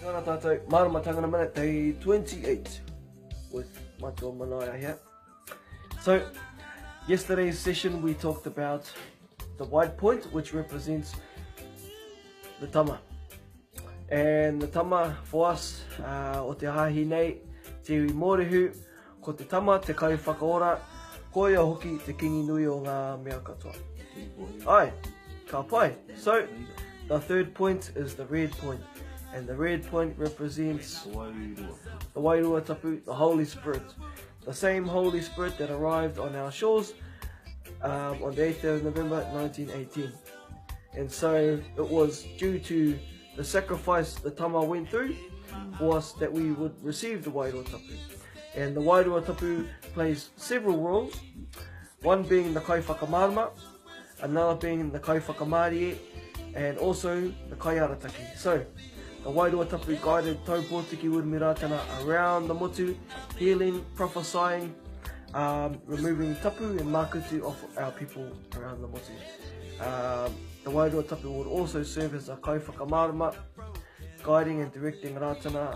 Kia ora tātou, Maramatanga In A Minute, day 28 with Matua Manaia here. So, yesterday's session we talked about the white point, which represents the tama. And the tama for us, o te hahi nei, te ui Morehu, ko te tama, te Kaiwhakaora, koia hoki te kingi nui o ngā mea katoa. Ai, ka pai. So, the third point is the red point. And the red point represents the Wairua Tapu, the Holy Spirit. The same Holy Spirit that arrived on our shores on the 8th of November 1918. And so it was due to the sacrifice the tama went through for us that we would receive the Wairua Tapu. And the Wairua Tapu plays several roles, one being the Kaiwhakamarama, another being the Kaiwhakamarie, and also the Kaiarataki. So, the Wairua Tapu guided taupōtiki urumi Ratana around the motu, healing, prophesying, removing tapu and makutu off our people around the motu. The Wairua Tapu would also serve as a Kaiwhakamarama, guiding and directing Ratana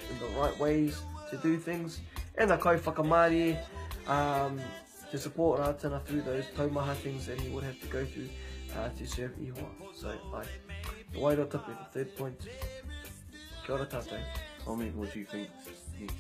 in the right ways to do things, and the Kaiwhakamarie to support Ratana through those taumaha things that he would have to go through to serve ihoa. So, the Wairua Tapu, the third point. Kia ora tātou. What do you think he's